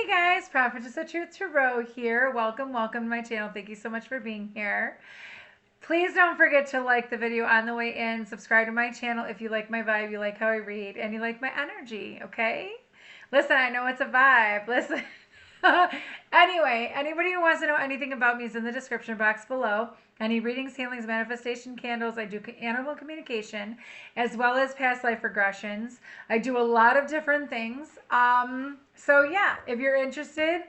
Hey guys, Prophetess of Truth Tarot here. Welcome to my channel. Thank you so much for being here. Please don't forget to like the video on the way in. Subscribe to my channel if you like my vibe, you like how I read, and you like my energy, okay? Listen, I know it's a vibe. Listen. Anyway, anybody who wants to know anything about me is in the description box below. Any readings, healings, manifestation candles. I do animal communication as well as past life regressions. I do a lot of different things. So yeah, if you're interested,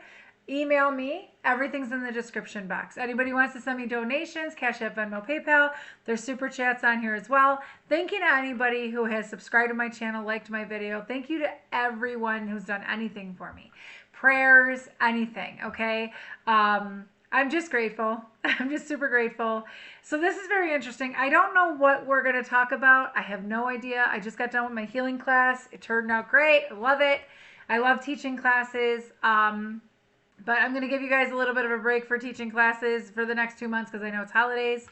email me. Everything's in the description box. Anybody wants to send me donations, Cash App, Venmo, PayPal, there's super chats on here as well. Thank you to anybody who has subscribed to my channel, liked my video. Thank you to everyone who's done anything for me. Prayers, anything, okay? I'm just grateful. I'm just super grateful. So this is very interesting. I don't know what we're going to talk about. I have no idea. I just got done with my healing class. It turned out great. I love it. I love teaching classes. But I'm going to give you guys a little bit of a break for teaching classes for the next 2 months because I know it's holidays.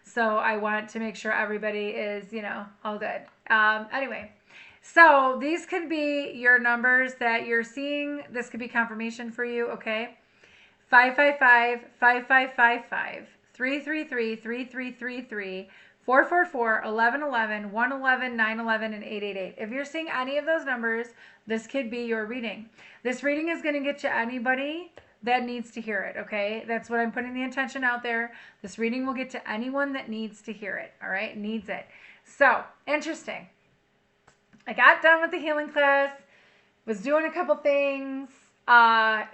So I want to make sure everybody is, all good. Anyway, so these could be your numbers that you're seeing. This could be confirmation for you, okay? 555-5555, 333-3333, 444-1111, 111, 911, and 888. If you're seeing any of those numbers, this could be your reading. This reading is going to get to anybody that needs to hear it, okay? That's what I'm putting the intention out there. This reading will get to anyone that needs to hear it, all right? Needs it. So, interesting. I got done with the healing class, was doing a couple things, I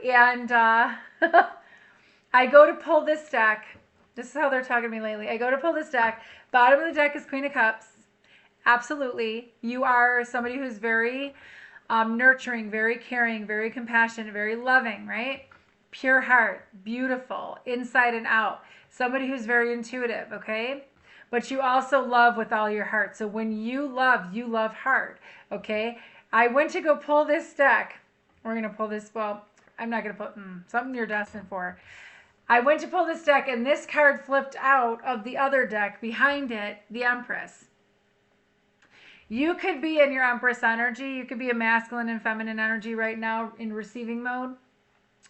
go to pull this deck. This is how they're talking to me lately. I go to pull this deck. Bottom of the deck is Queen of Cups. Absolutely. You are somebody who's very nurturing, very caring, very compassionate, very loving, right? Pure heart, beautiful, inside and out. Somebody who's very intuitive, okay? But you also love with all your heart. So when you love hard, okay? I went to go pull this deck. We're going to pull this, well, I'm not going to put something you're destined for. I went to pull this deck, and this card flipped out of the other deck. Behind it, the Empress. You could be in your Empress energy. You could be a masculine and feminine energy right now in receiving mode.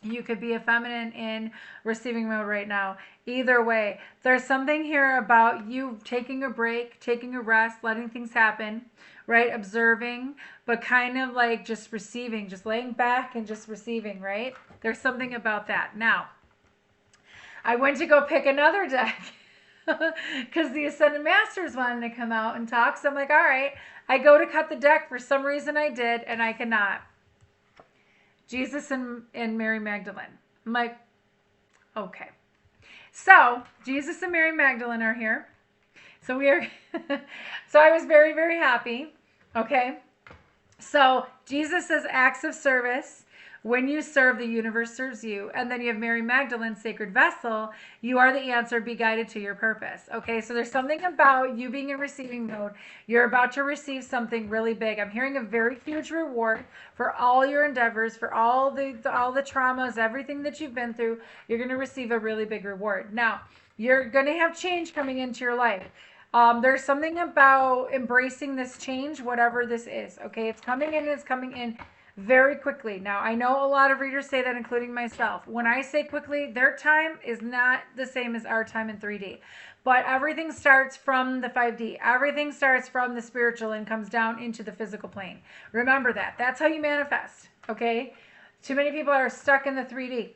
You could be a feminine in receiving mode right now. Either way, there's something here about you taking a break, taking a rest, letting things happen, right? Observing, but kind of like just receiving, just laying back and just receiving, right? There's something about that. Now, I went to go pick another deck because the Ascended Masters wanted to come out and talk. So I'm like, all right. I go to cut the deck. For some reason I did, and I cannot. Jesus and Mary Magdalene. I'm like, okay. So Jesus and Mary Magdalene are here. So we are, so I was very, very happy. Okay. So Jesus says acts of service. When you serve, the universe serves you. And then you have Mary Magdalene, sacred vessel. You are the answer. Be guided to your purpose. Okay, so there's something about you being in receiving mode. You're about to receive something really big. I'm hearing a very huge reward for all your endeavors, for all the traumas, everything that you've been through. You're going to receive a really big reward. Now, you're going to have change coming into your life. There's something about embracing this change, whatever this is. Okay, it's coming in. It's coming in very quickly. Now, I know a lot of readers say that, including myself. When I say quickly, their time is not the same as our time in 3D. But everything starts from the 5D. Everything starts from the spiritual and comes down into the physical plane. Remember that. That's how you manifest, okay? Too many people are stuck in the 3D.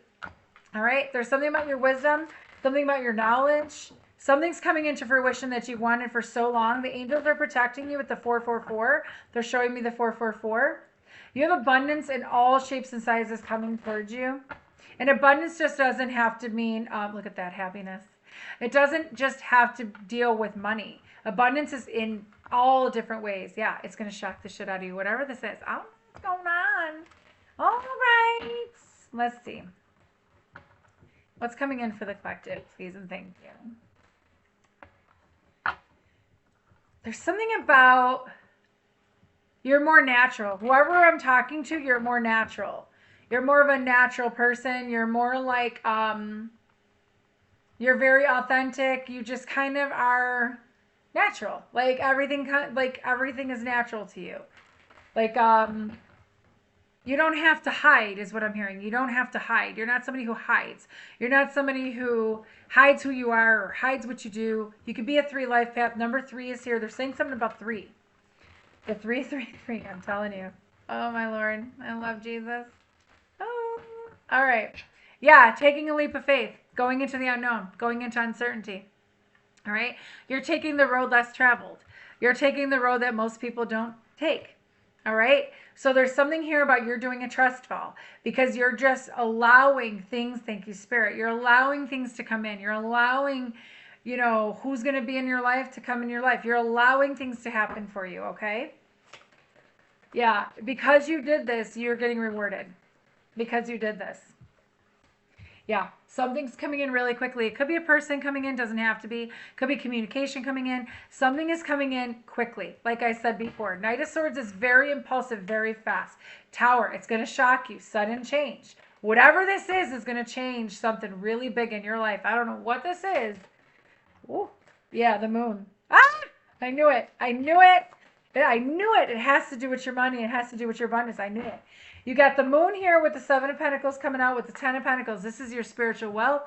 All right? There's something about your wisdom, something about your knowledge. Something's coming into fruition that you've wanted for so long. The angels are protecting you with the 444. They're showing me the 444. You have abundance in all shapes and sizes coming towards you. And abundance just doesn't have to mean, look at that, happiness. It doesn't just have to deal with money. Abundance is in all different ways. Yeah, it's going to shock the shit out of you, whatever this is. I don't know what's going on. All right. Let's see. What's coming in for the collective, please, and thank you. There's something about... You're more natural. Whoever I'm talking to, you're more natural. You're more of a natural person. You're more like, you're very authentic. You just kind of are natural. Like everything is natural to you. Like, You don't have to hide, is what I'm hearing. You don't have to hide. You're not somebody who hides. You're not somebody who hides who you are or hides what you do. You could be a 3 life path. Number 3 is here. They're saying something about 3. The 333. I'm telling you. Oh, my Lord. I love Jesus. Oh. All right. Yeah, taking a leap of faith, going into the unknown, going into uncertainty. All right. You're taking the road less traveled. You're taking the road that most people don't take. All right. So there's something here about you're doing a trust fall because you're just allowing things. Thank you, Spirit. You're allowing things to come in. You're allowing, you know, who's going to be in your life to come in your life. You're allowing things to happen for you. Okay. Yeah. Because you did this, you're getting rewarded because you did this. Yeah, something's coming in really quickly. It could be a person coming in, doesn't have to be. Could be communication coming in. Something is coming in quickly. Like I said before, Knight of Swords is very impulsive, very fast. Tower, it's going to shock you. Sudden change. Whatever this is going to change something really big in your life. I don't know what this is. Ooh, yeah, the moon. Ah, I knew it. I knew it. I knew it. It has to do with your money. It has to do with your abundance. I knew it. You got the moon here with the 7 of Pentacles coming out with the 10 of Pentacles. This is your spiritual wealth.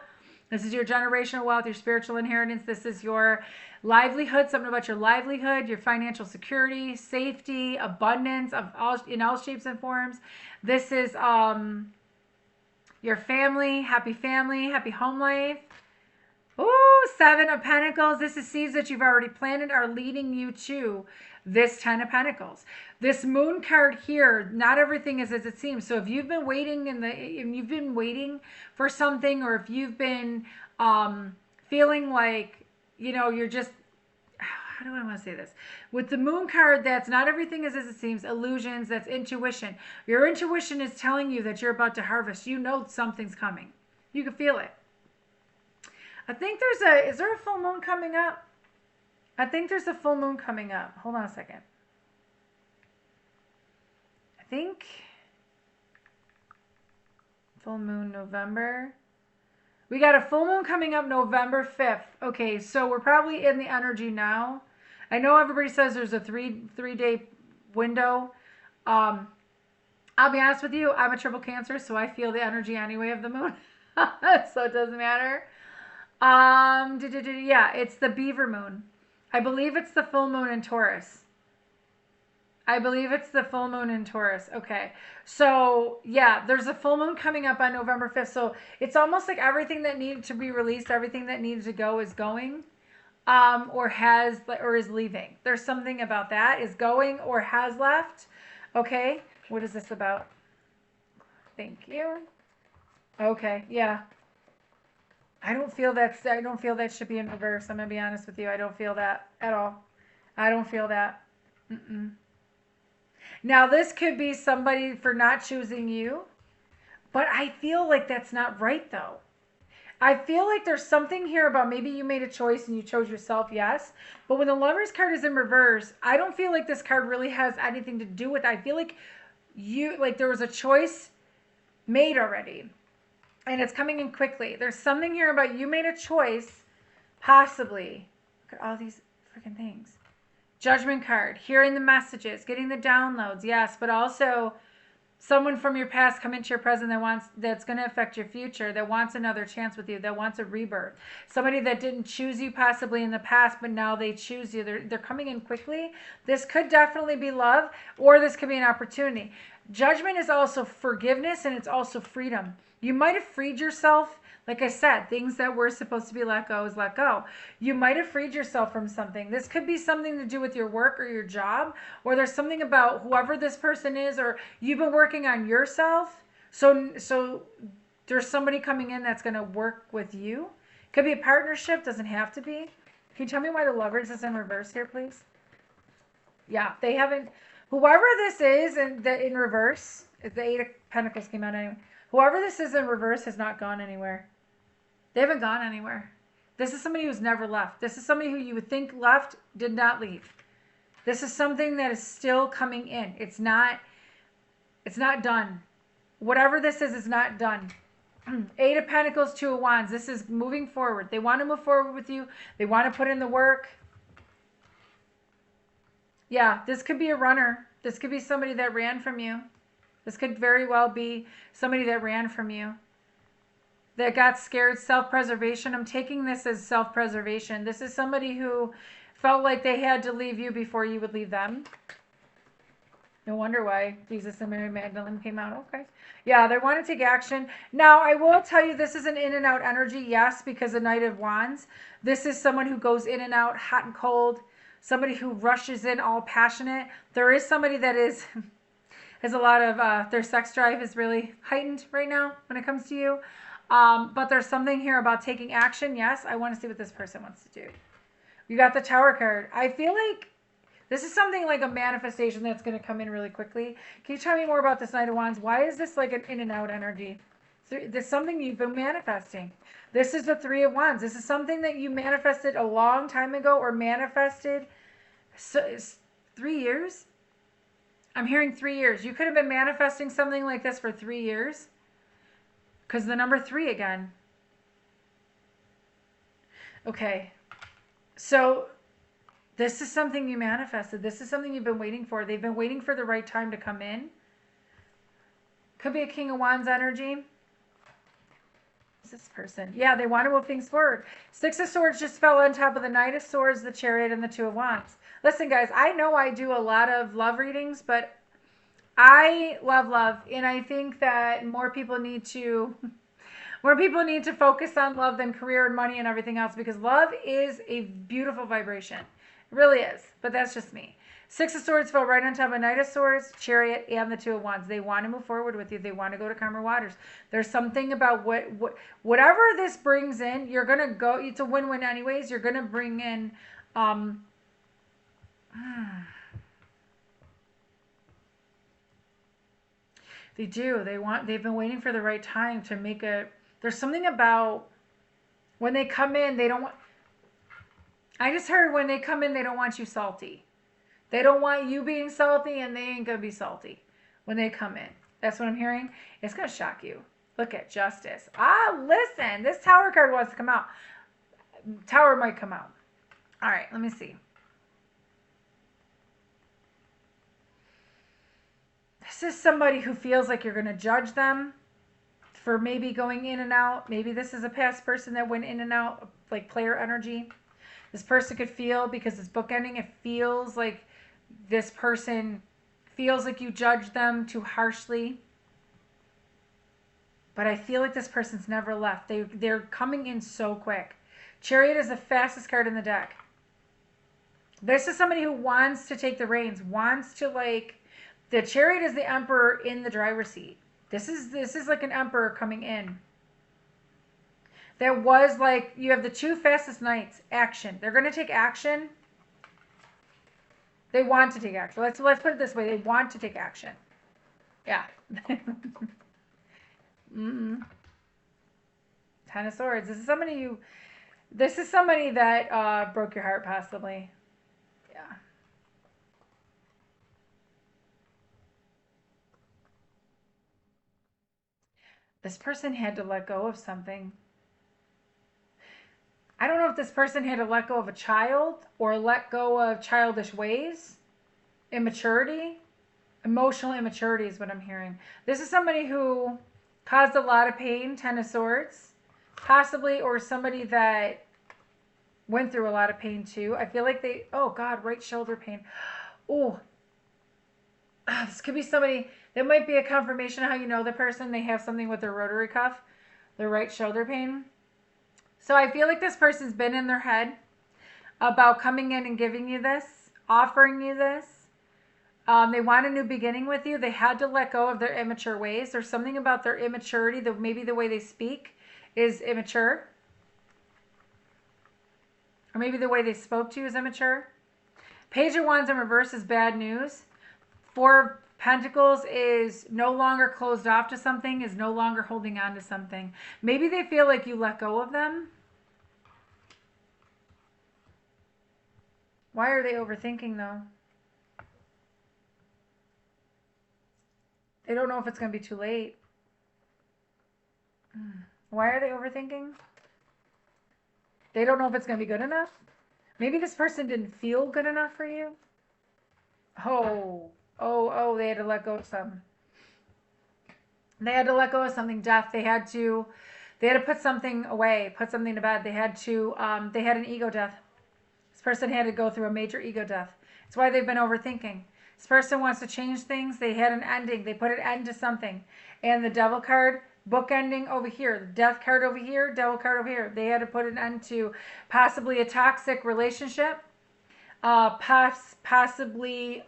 This is your generational wealth, your spiritual inheritance. This is your livelihood, something about your livelihood, your financial security, safety, abundance of in all shapes and forms. This is your family, happy home life. Ooh, 7 of Pentacles. This is seeds that you've already planted are leading you to this 10 of Pentacles. This moon card here, not everything is as it seems. So if you've been waiting for something, or if you've been feeling like, you know, you're just, how do I want to say this? With the moon card, that's not everything is as it seems. Illusions, that's intuition. Your intuition is telling you that you're about to harvest. You know something's coming. You can feel it. I think is there a full moon coming up? I think there's a full moon coming up. Hold on a second. I think full moon November. We got a full moon coming up November 5th. Okay, so we're probably in the energy now. I know everybody says there's a three-day window. I'll be honest with you, I'm a triple Cancer, so I feel the energy anyway of the moon. So it doesn't matter. Yeah, it's the beaver moon. I believe it's the full moon in Taurus. Okay. So, yeah, there's a full moon coming up on November 5th. So, it's almost like everything that needed to be released, everything that needed to go is going, or is leaving. There's something about that, is going or has left. Okay. What is this about? Thank you. Okay. Yeah. I don't feel that should be in reverse. I'm going to be honest with you. I don't feel that at all. I don't feel that. Now, this could be somebody for not choosing you, but I feel like that's not right, though. I feel like there's something here about maybe you made a choice and you chose yourself, yes. But when the Lover's card is in reverse, I don't feel like this card really has anything to do with it. I feel like there was a choice made already. And it's coming in quickly. There's something here about you made a choice, possibly. Look at all these freaking things. Judgment card, hearing the messages, getting the downloads, yes, but also someone from your past come into your present that's going to affect your future, that wants another chance with you, that wants a rebirth. Somebody that didn't choose you possibly in the past, but now they choose you. They're coming in quickly. This could definitely be love, or this could be an opportunity. Judgment is also forgiveness, and it's also freedom. You might have freed yourself. Like I said, things that were supposed to be let go is let go. You might have freed yourself from something. This could be something to do with your work or your job, or there's something about whoever this person is, or you've been working on yourself. So there's somebody coming in that's going to work with you. Could be a partnership, doesn't have to be. Can you tell me why the Lovers is in reverse here, please? Yeah, they haven't. Whoever this is in reverse, the 8 of Pentacles came out anyway. Whoever this is in reverse has not gone anywhere. They haven't gone anywhere. This is somebody who's never left. This is somebody who you would think left, did not leave. This is something that is still coming in. It's not done. Whatever this is not done. 8 of Pentacles, 2 of Wands. This is moving forward. They want to move forward with you. They want to put in the work. Yeah, this could be a runner. This could be somebody that ran from you. This could very well be somebody that ran from you, that got scared. Self-preservation. I'm taking this as self-preservation. This is somebody who felt like they had to leave you before you would leave them. No wonder why Jesus and Mary Magdalene came out. Okay. Yeah, they want to take action. Now, I will tell you, this is an in and out energy. Yes, because the Knight of Wands. This is someone who goes in and out, hot and cold. Somebody who rushes in all passionate. There is somebody that is has a lot of, their sex drive is really heightened right now when it comes to you. But there's something here about taking action. Yes, I want to see what this person wants to do. You got the Tower card. I feel like this is something like a manifestation that's going to come in really quickly. Can you tell me more about this Knight of Wands? Why is this like an in and out energy? This is something you've been manifesting. This is the Three of Wands. This is something that you manifested a long time ago, or manifested 3 years. I'm hearing 3 years. You could have been manifesting something like this for 3 years. Because the number 3 again. Okay. So this is something you manifested. This is something you've been waiting for. They've been waiting for the right time to come in. Could be a King of Wands energy. This person. Yeah, they want to move things forward. Six of Swords just fell on top of the Knight of Swords, the Chariot, and the Two of Wands. Listen, guys, I know I do a lot of love readings, but I love, and I think that more people need to focus on love than career and money and everything else, because love is a beautiful vibration. It really is, but that's just me. Six of Swords fell right on top of Knight of Swords, Chariot, and the Two of Wands. They want to move forward with you. They want to go to calmer waters. There's something about whatever this brings in, you're going to go, it's a win-win anyways. You're going to bring in, they do. They've been waiting for the right time to make there's something about when they come in, they don't want, I just heard when they come in, they don't want you salty. They don't want you being salty, and they ain't going to be salty when they come in. That's what I'm hearing. It's going to shock you. Look at Justice. Listen, this Tower card wants to come out. Tower might come out. All right, let me see. This is somebody who feels like you're going to judge them for maybe going in and out. Maybe this is a past person that went in and out, like player energy. This person could feel, because it's bookending, it feels like this person feels like you judge them too harshly. But I feel like this person's never left. They're coming in so quick. Chariot is the fastest card in the deck. This is somebody who wants to take the reins, wants to, like, the Chariot is the Emperor in the driver's seat. This is like an Emperor coming in. That was like, you have the two fastest knights. Action. They're going to take action. They want to take action. Let's put it this way. They want to take action. Yeah. Ten of Swords. This is somebody that broke your heart, possibly. Yeah. This person had to let go of something. I don't know if this person had to let go of a child or let go of childish ways, immaturity. Emotional immaturity is what I'm hearing. This is somebody who caused a lot of pain, Ten of Swords, possibly, or somebody that went through a lot of pain too. I feel like oh God, right shoulder pain. Oh, this could be somebody, that might be a confirmation of how you know the person. They have something with their rotary cuff, their right shoulder pain. So I feel like this person's been in their head about coming in and giving you this, offering you this. They want a new beginning with you. They had to let go of their immature ways. There's something about their immaturity, maybe the way they speak is immature. Or maybe the way they spoke to you is immature. Page of Wands in reverse is bad news. Four of Pentacles is no longer closed off to something, is no longer holding on to something. Maybe they feel like you let go of them. Why are they overthinking though? They don't know if it's going to be too late. Why are they overthinking? They don't know if it's going to be good enough. Maybe this person didn't feel good enough for you. Oh, they had to let go of some. They had to let go of something, death. They had to put something away, put something to bed. They had an ego death. This person had to go through a major ego death. That's why they've been overthinking. This person wants to change things. They had an ending. They put an end to something. And the devil card, book ending over here. The death card over here, devil card over here. They had to put an end to possibly a toxic relationship. Possibly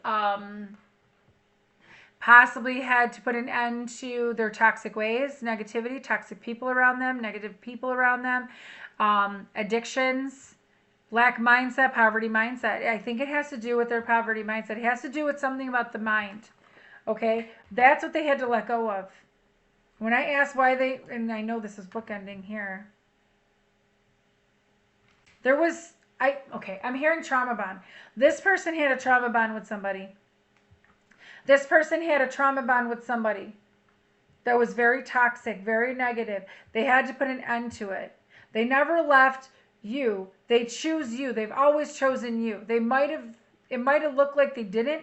had to put an end to their toxic ways, negativity, toxic people around them, negative people around them, addictions, lack mindset, poverty mindset. I think it has to do with their poverty mindset. It has to do with something about the mind. Okay? That's what they had to let go of. When I asked why they, and I know this is bookending here, I'm hearing trauma bond. This person had a trauma bond with somebody. This person had a trauma bond with somebody that was very toxic, very negative. They had to put an end to it. They never left you. They choose you. They've always chosen you. It might have looked like they didn't,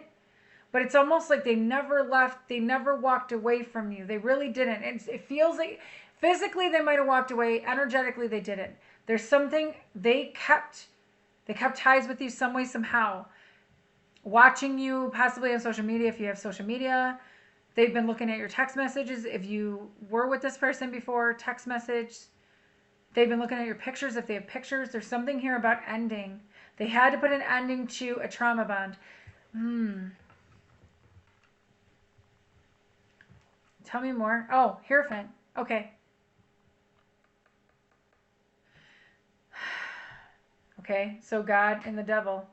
but it's almost like they never left. They never walked away from you. They really didn't. It feels like physically they might have walked away. Energetically, they didn't. There's something they kept ties with you some way, somehow. Watching you possibly on social media, if you have social media. They've been looking at your text messages. If you were with this person before, text message. They've been looking at your pictures. If they have pictures, there's something here about ending. They had to put an ending to a trauma bond. Tell me more. Oh, Hierophant. Okay. Okay, so God and the devil.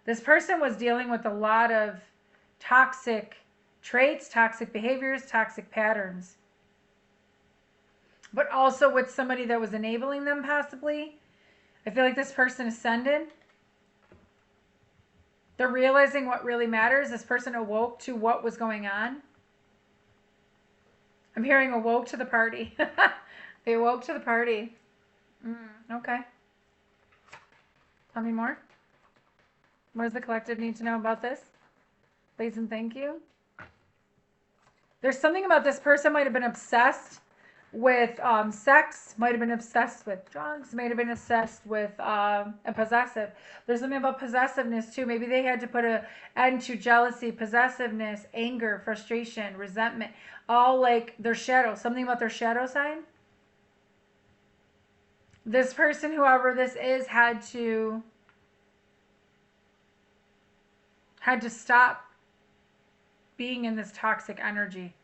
This person was dealing with a lot of toxic traits, toxic behaviors, toxic patterns. But also with somebody that was enabling them, possibly. I feel like this person ascended. They're realizing what really matters. This person awoke to what was going on. I'm hearing awoke to the party. They awoke to the party. Okay. Tell me more. What does the collective need to know about this? Please and thank you. There's something about this person might have been obsessed with sex, might have been obsessed with drugs, might have been obsessed with and possessive. There's something about possessiveness too. Maybe they had to put an end to jealousy, possessiveness, anger, frustration, resentment, all like their shadow. Something about their shadow sign. This person, whoever this is, had to stop being in this toxic energy.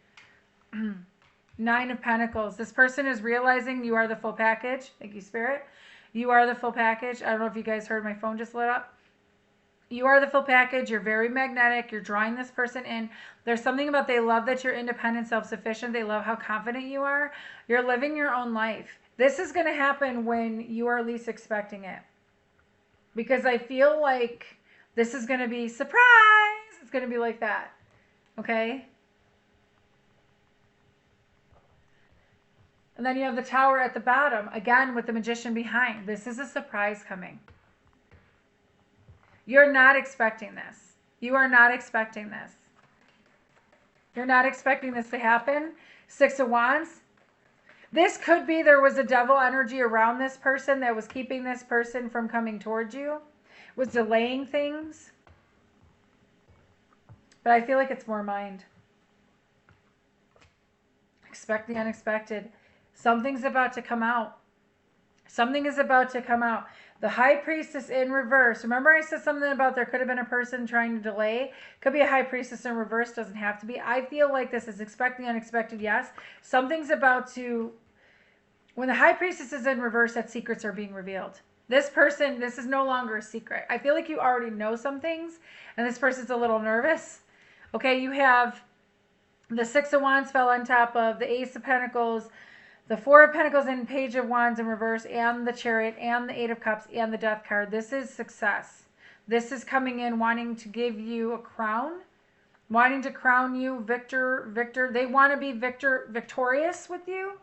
9 of Pentacles. This person is realizing you are the full package. Thank you, Spirit. You are the full package. I don't know if you guys heard my phone just lit up. You are the full package. You're very magnetic. You're drawing this person in. There's something about they love that you're independent, self-sufficient. They love how confident you are. You're living your own life. This is going to happen when you are least expecting it. Because I feel like this is going to be surprise. It's going to be like that. Okay? And then you have the Tower at the bottom, again with the Magician behind. This is a surprise coming. You're not expecting this. You are not expecting this. You're not expecting this to happen. 6 of Wands. This could be there was a devil energy around this person that was keeping this person from coming towards you, was delaying things. But I feel like it's more mind. Expect the unexpected. Something's about to come out. Something is about to come out. The High Priestess in reverse. Remember I said something about there could have been a person trying to delay? Could be a High Priestess in reverse. Doesn't have to be. I feel like this is expect the unexpected. Yes. Something's about to... When the High Priestess is in reverse, that secrets are being revealed. This person, this is no longer a secret. I feel like you already know some things, and this person's a little nervous. Okay, you have the 6 of Wands fell on top of the Ace of Pentacles, the 4 of Pentacles and Page of Wands in reverse, and the Chariot, and the 8 of Cups, and the Death card. This is success. This is coming in wanting to give you a crown, wanting to crown you victor. They want to be victorious with you.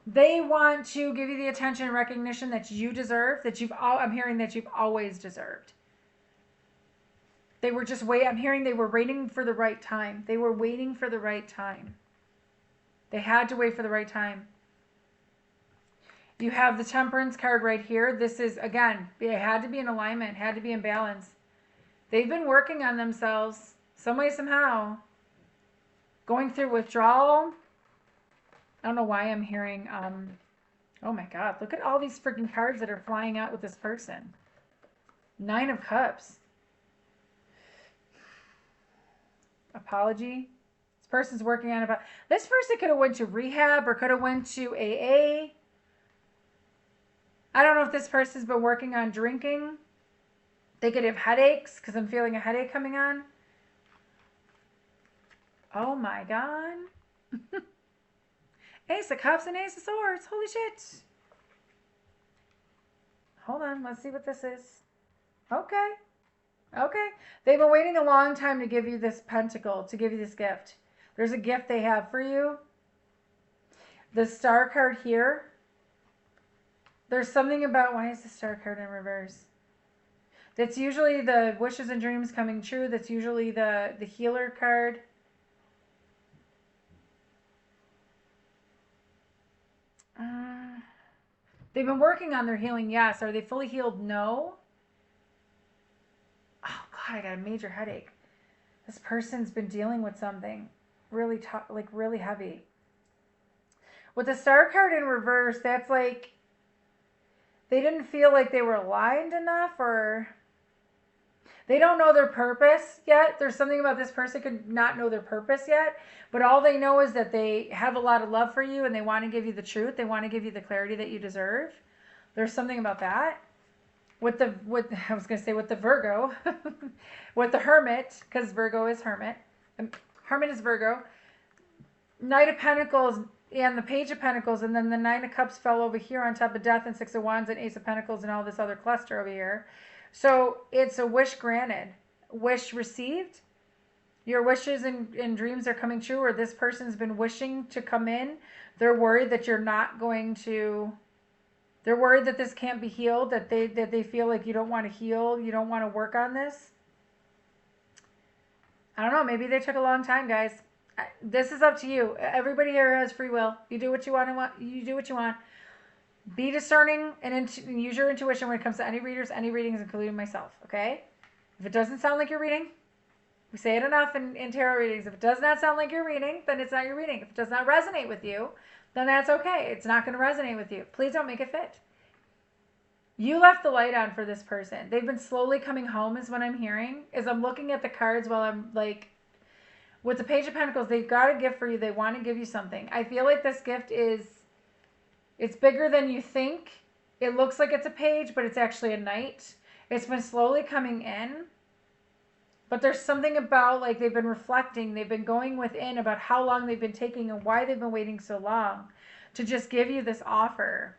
They want to give you the attention and recognition that you deserve, that I'm hearing that you've always deserved. They were just I'm hearing they were waiting for the right time. They were waiting for the right time. They had to wait for the right time. You have the Temperance card right here. This is, again, it had to be in alignment, had to be in balance. They've been working on themselves some way, somehow. Going through withdrawal. I don't know why I'm hearing, oh my God, look at all these freaking cards that are flying out with this person. 9 of Cups. Apology. This person's working on about. This person could have went to rehab or could have went to AA. I don't know if this person's been working on drinking. They could have headaches because I'm feeling a headache coming on. Oh my God. Ace of Cups and Ace of Swords. Holy shit. Hold on. Let's see what this is. Okay. Okay. They've been waiting a long time to give you this pentacle, to give you this gift. There's a gift they have for you. The Star card here. There's something about, why is the Star card in reverse? That's usually the wishes and dreams coming true. That's usually the healer card. They've been working on their healing, yes. Are they fully healed? No. Oh God, I got a major headache. This person's been dealing with something really tough, like really heavy. With the Star card in reverse, that's like they didn't feel like they were aligned enough, or they don't know their purpose yet. There's something about this person could not know their purpose yet, but all they know is that they have a lot of love for you and they want to give you the truth. They want to give you the clarity that you deserve. There's something about that. With the Virgo, with the Hermit, because Virgo is Hermit. Hermit is Virgo. Knight of Pentacles and the Page of Pentacles, and then the 9 of Cups fell over here on top of Death and 6 of Wands and Ace of Pentacles and all this other cluster over here. So it's a wish granted, wish received. Your wishes and dreams are coming true, or this person's been wishing to come in. They're worried that you're not going to, they're worried that this can't be healed, that they feel like you don't want to heal, you don't want to work on this. I don't know, maybe they took a long time, guys. This is up to you. Everybody here has free will. You do what you want, you do what you want. Be discerning and use your intuition when it comes to any readers, any readings, including myself, okay? If it doesn't sound like you're reading, we say it enough in tarot readings. If it does not sound like you're reading, then it's not your reading. If it does not resonate with you, then that's okay. It's not going to resonate with you. Please don't make it fit. You left the light on for this person. They've been slowly coming home is what I'm hearing. As I'm looking at the cards while I'm like, with the Page of Pentacles, they've got a gift for you. They want to give you something. I feel like this gift is, it's bigger than you think. It looks like it's a page, but it's actually a knight. It's been slowly coming in. But there's something about, like, they've been reflecting. They've been going within about how long they've been taking and why they've been waiting so long to just give you this offer.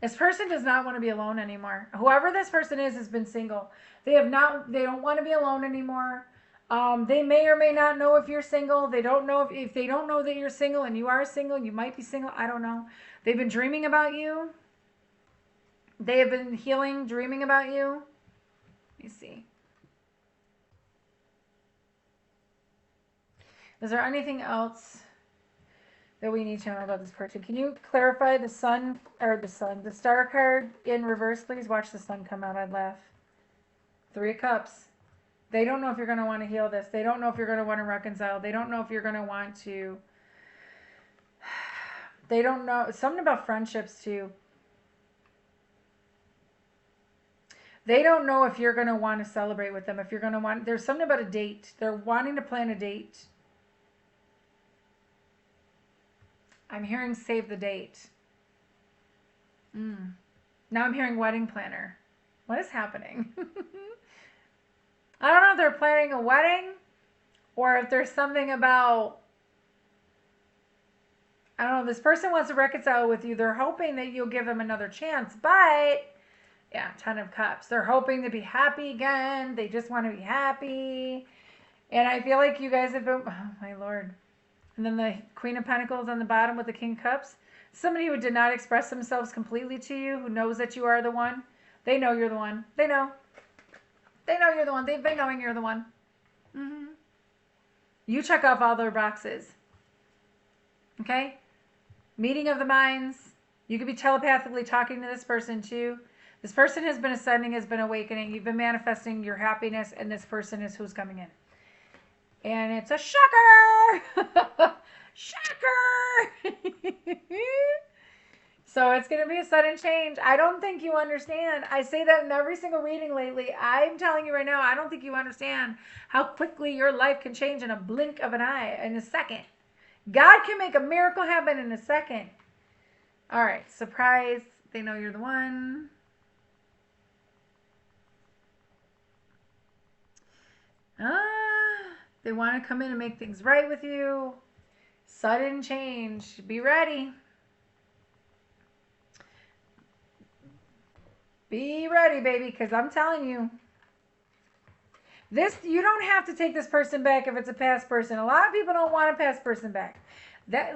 This person does not want to be alone anymore. Whoever this person is has been single. They don't want to be alone anymore. They may or may not know if you're single. They don't know if they don't know that you're single and you are single, you might be single. I don't know. They've been dreaming about you. They have been healing, dreaming about you. Let me see. Is there anything else that we need to know about this person? Can you clarify the the Star card in reverse, please? Watch the sun come out. I'd laugh. 3 of Cups. They don't know if you're going to want to heal this. They don't know if you're going to want to reconcile. They don't know if you're going to want to. They don't know. Something about friendships, too. They don't know if you're going to want to celebrate with them. If you're going to want. There's something about a date. They're wanting to plan a date. I'm hearing save the date. Now I'm hearing wedding planner. What is happening? I don't know if they're planning a wedding or if there's something about, I don't know, this person wants to reconcile with you. They're hoping that you'll give them another chance, but yeah, 10 of Cups. They're hoping to be happy again. They just want to be happy. And I feel like you guys have been, oh my Lord. And then the Queen of Pentacles on the bottom with the King of Cups. Somebody who did not express themselves completely to you, who knows that you are the one. They know you're the one. They know. They know you're the one. They've been knowing you're the one. You check off all their boxes. Okay? Meeting of the minds. You could be telepathically talking to this person too. This person has been ascending, has been awakening. You've been manifesting your happiness, and this person is who's coming in. And it's a shocker! Shocker! So it's going to be a sudden change. I don't think you understand. I say that in every single reading lately. I'm telling you right now, I don't think you understand how quickly your life can change in a blink of an eye, in a second. God can make a miracle happen in a second. All right, surprise. They know you're the one. They want to come in and make things right with you. Sudden change. Be ready. Be ready, baby, because I'm telling you. You don't have to take this person back if it's a past person. A lot of people don't want a past person back.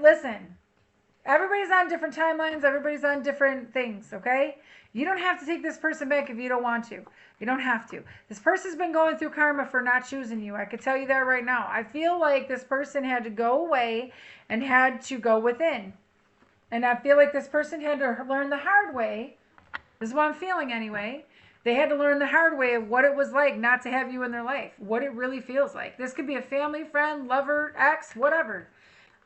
Listen, everybody's on different timelines. Everybody's on different things, okay? You don't have to take this person back if you don't want to. You don't have to. This person's been going through karma for not choosing you. I could tell you that right now. I feel like this person had to go away and had to go within. And I feel like this person had to learn the hard way. This is what I'm feeling anyway. They had to learn the hard way of what it was like not to have you in their life. What it really feels like. This could be a family, friend, lover, ex, whatever.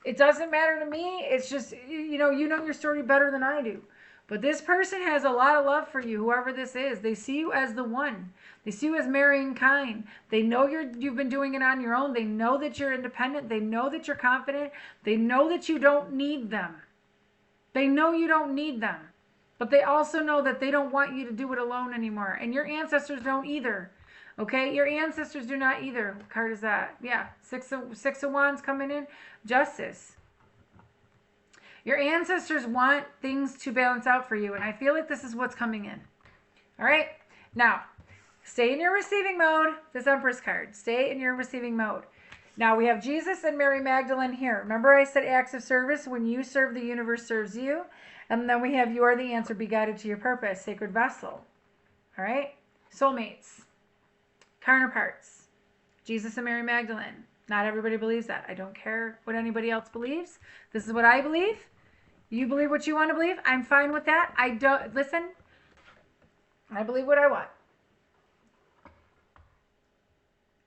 It doesn't matter to me. It's just, you know your story better than I do. But this person has a lot of love for you, whoever this is. They see you as the one. They see you as marrying kind. They know you've been doing it on your own. They know that you're independent. They know that you're confident. They know that you don't need them. They know you don't need them. But they also know that they don't want you to do it alone anymore. And your ancestors don't either. Okay? Your ancestors do not either. What card is that? Yeah. Six of Wands coming in. Justice. Your ancestors want things to balance out for you. And I feel like this is what's coming in. All right? Now, stay in your receiving mode. This Empress card. Stay in your receiving mode. Now, we have Jesus and Mary Magdalene here. Remember I said acts of service? When you serve, the universe serves you. And then we have you are the answer, be guided to your purpose, sacred vessel. All right? Soulmates. Counterparts. Jesus and Mary Magdalene. Not everybody believes that. I don't care what anybody else believes. This is what I believe. You believe what you want to believe. I'm fine with that. Listen, I believe what I want.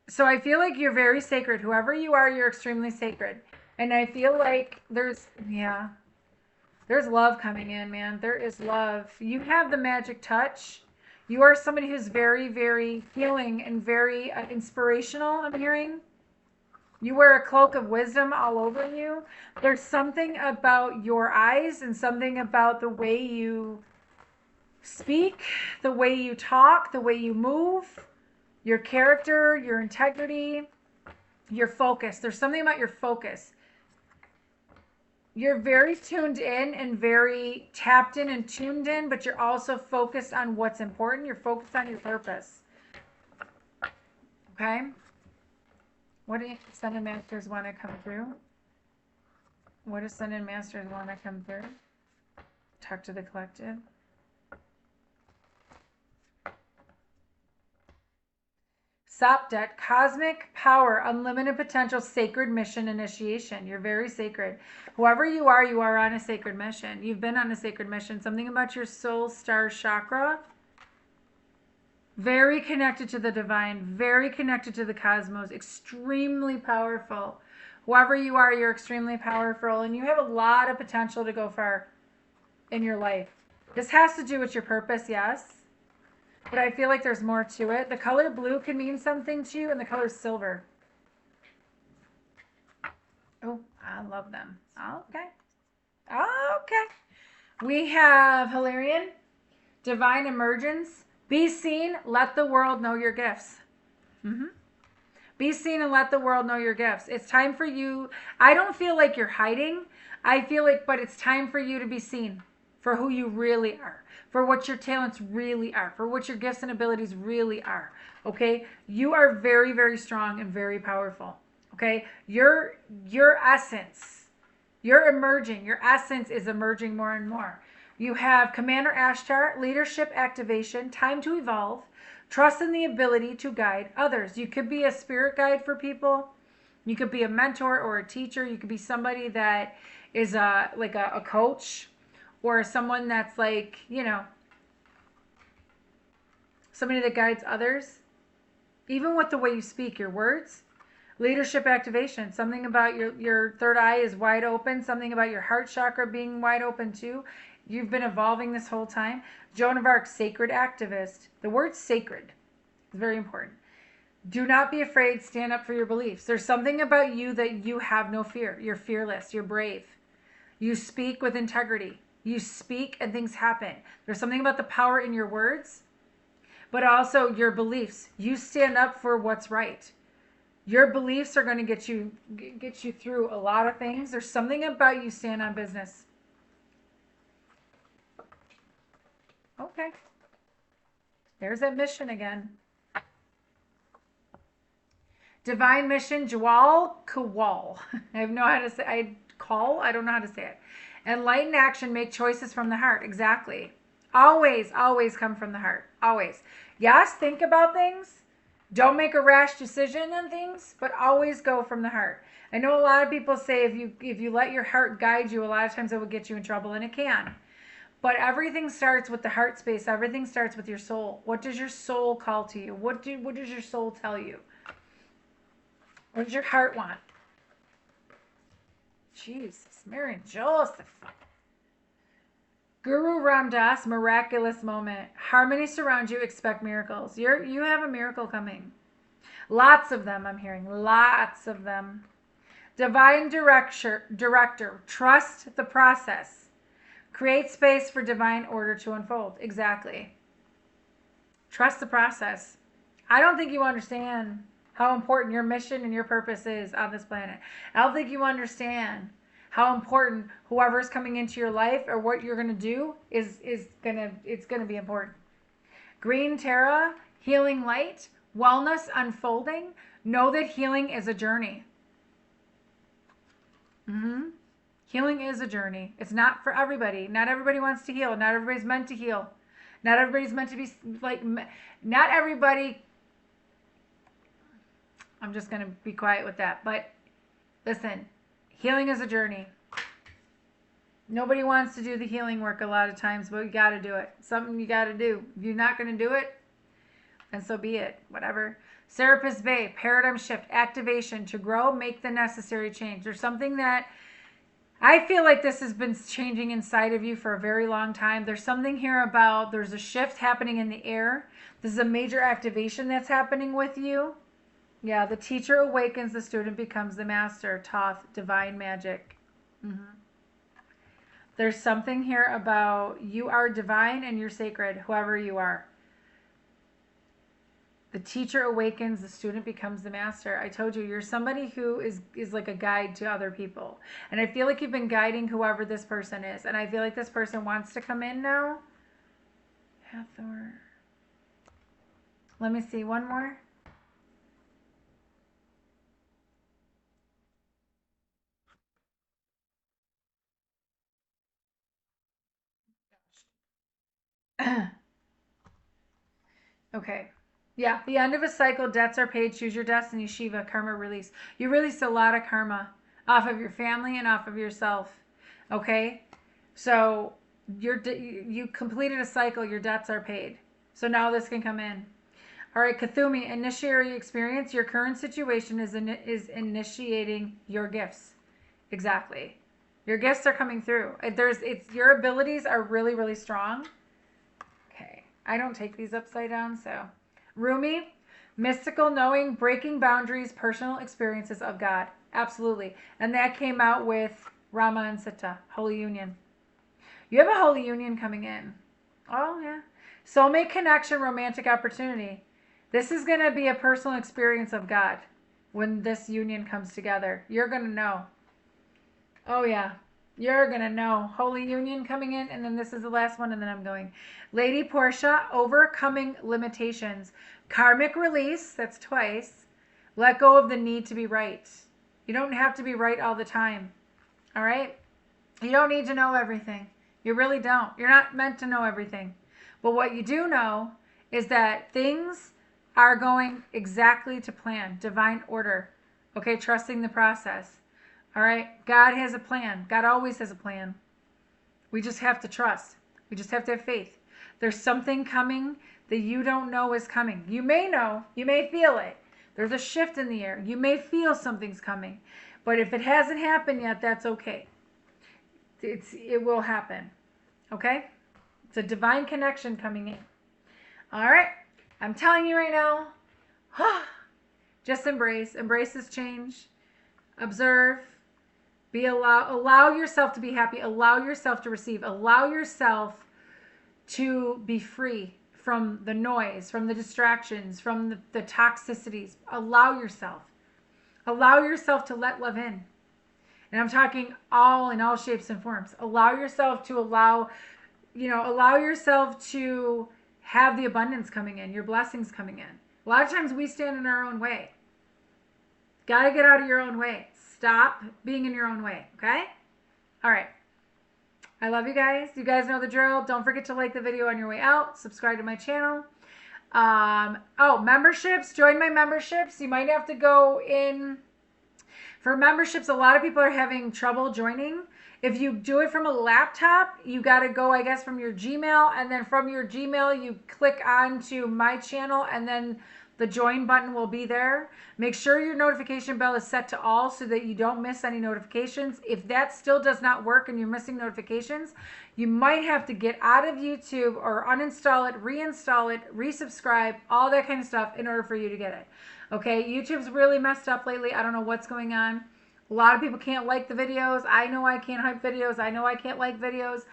So I feel like you're very sacred. Whoever you are, you're extremely sacred. And I feel like there's love coming in, man. There is love. You have the magic touch. You are somebody who's very, very healing and very inspirational, I'm hearing. You wear a cloak of wisdom all over you. There's something about your eyes and something about the way you speak, the way you talk, the way you move, your character, your integrity, your focus. There's something about your focus. You're very tuned in and very tapped in and tuned in, but you're also focused on what's important. You're focused on your purpose. Okay? What do Sun and Masters want to come through? What does Sun and Masters want to come through? Talk to the collective. Sopdet, cosmic power, unlimited potential, sacred mission initiation. You're very sacred. Whoever you are on a sacred mission. You've been on a sacred mission. Something about your soul star chakra. Very connected to the divine, very connected to the cosmos, extremely powerful. Whoever you are, you're extremely powerful, and you have a lot of potential to go far in your life. This has to do with your purpose, yes, but I feel like there's more to it. The color blue can mean something to you, and the color silver. Oh, I love them. Okay. Okay. We have Hilarion, divine emergence. Be seen, let the world know your gifts. Be seen and let the world know your gifts. It's time for you. I don't feel like you're hiding. I feel like, but it's time for you to be seen for who you really are, for what your talents really are, for what your gifts and abilities really are. Okay? You are very, very strong and very powerful. Okay? Your essence, you're emerging. Your essence is emerging more and more. You have Commander Ashtar, leadership activation, time to evolve, trust in the ability to guide others. You could be a spirit guide for people. You could be a mentor or a teacher. You could be somebody that is like a coach or someone that's like, you know, somebody that guides others, even with the way you speak, your words. Leadership activation, something about your third eye is wide open, something about your heart chakra being wide open too. You've been evolving this whole time. Joan of Arc, sacred activist. The word sacred is very important. Do not be afraid, stand up for your beliefs. There's something about you that you have no fear. You're fearless, you're brave. You speak with integrity. You speak and things happen. There's something about the power in your words, but also your beliefs. You stand up for what's right. Your beliefs are going to get you through a lot of things. There's something about you stand on business. Okay. There's that mission again. Divine mission, Jawal Kawal. I have no how to say. I don't know how to say it. Enlightened action, make choices from the heart. Exactly. Always, always come from the heart. Always. Yes, think about things. Don't make a rash decision on things, but always go from the heart. I know a lot of people say if you let your heart guide you, a lot of times it will get you in trouble, and it can. But everything starts with the heart space. Everything starts with your soul. What does your soul call to you? What does your soul tell you? What does your heart want? Jesus, Mary and Joseph. Guru Ram Dass, miraculous moment. Harmony surrounds you, expect miracles. You have a miracle coming. Lots of them, I'm hearing. Lots of them. Divine director. Trust the process. Create space for divine order to unfold. Exactly. Trust the process. I don't think you understand how important your mission and your purpose is on this planet. I don't think you understand how important whoever's coming into your life or what you're going to do it's going to be important. Green Terra, healing light, wellness unfolding. Know that healing is a journey. Healing is a journey. It's not for everybody. Not everybody wants to heal. Not everybody's meant to heal. Not everybody's meant to be like, not everybody. I'm just going to be quiet with that. But listen, healing is a journey. Nobody wants to do the healing work a lot of times, but you got to do it. Something you got to do. If you're not going to do it, then so be it. Whatever. Serapis Bay, paradigm shift, activation to grow, make the necessary change. There's something that I feel like this has been changing inside of you for a very long time. There's something here about there's a shift happening in the air. This is a major activation that's happening with you. Yeah, the teacher awakens, the student becomes the master. Thoth, divine magic. There's something here about you are divine and you're sacred, whoever you are. The teacher awakens, the student becomes the master. I told you, you're somebody who is like a guide to other people. And I feel like you've been guiding whoever this person is. And I feel like this person wants to come in now. Hathor. Let me see, one more. Okay. Yeah, the end of a cycle, debts are paid, choose your destiny, Shiva, karma release. You released a lot of karma off of your family and off of yourself. Okay? So you completed a cycle, your debts are paid. So now this can come in. All right, Kathumi, initiatory experience. Your current situation is initiating your gifts. Exactly. Your gifts are coming through. Your abilities are really, really strong. Okay. I don't take these upside down, so. Rumi, mystical knowing, breaking boundaries, personal experiences of God. Absolutely. And that came out with Rama and Sita, Holy Union. You have a Holy Union coming in. Oh, yeah. Soulmate connection, romantic opportunity. This is going to be a personal experience of God when this union comes together. You're going to know. Oh, yeah. You're going to know. Holy Union coming in, and then this is the last one, and then I'm going. Lady Portia, overcoming limitations. Karmic release, that's twice. Let go of the need to be right. You don't have to be right all the time. All right? You don't need to know everything. You really don't. You're not meant to know everything. But what you do know is that things are going exactly to plan. Divine order. Okay? Trusting the process. All right? God has a plan. God always has a plan. We just have to trust. We just have to have faith. There's something coming that you don't know is coming. You may know. You may feel it. There's a shift in the air. You may feel something's coming. But if it hasn't happened yet, that's okay. It will happen. Okay? It's a divine connection coming in. All right? I'm telling you right now, just embrace. Embrace this change. Observe. Allow yourself to be happy. Allow yourself to receive. Allow yourself to be free from the noise, from the distractions, from the toxicities. Allow yourself. Allow yourself to let love in. And I'm talking in all shapes and forms. Allow yourself to allow yourself to have the abundance coming in, your blessings coming in. A lot of times we stand in our own way. Got to get out of your own way. Stop being in your own way, okay? All right. I love you guys. You guys know the drill. Don't forget to like the video on your way out. Subscribe to my channel. Memberships. Join my memberships. You might have to go in for memberships. A lot of people are having trouble joining. If you do it from a laptop, you got to go, I guess, from your Gmail. And then from your Gmail, you click on to my channel, and then the join button will be there. Make sure your notification bell is set to all so that you don't miss any notifications. If that still does not work and you're missing notifications, you might have to get out of YouTube or uninstall it, reinstall it, resubscribe, all that kind of stuff in order for you to get it. Okay, YouTube's really messed up lately. I don't know what's going on. A lot of people can't like the videos. I know I can't hype videos. I know I can't like videos.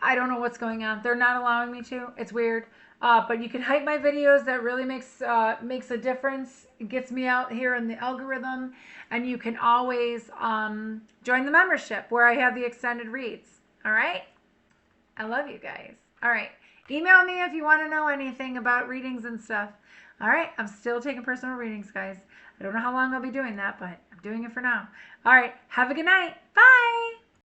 I don't know what's going on. They're not allowing me to. It's weird. But you can hype my videos. That really makes a difference. It gets me out here in the algorithm. And you can always join the membership where I have the extended reads. All right? I love you guys. All right. Email me if you want to know anything about readings and stuff. All right. I'm still taking personal readings, guys. I don't know how long I'll be doing that, but I'm doing it for now. All right. Have a good night. Bye.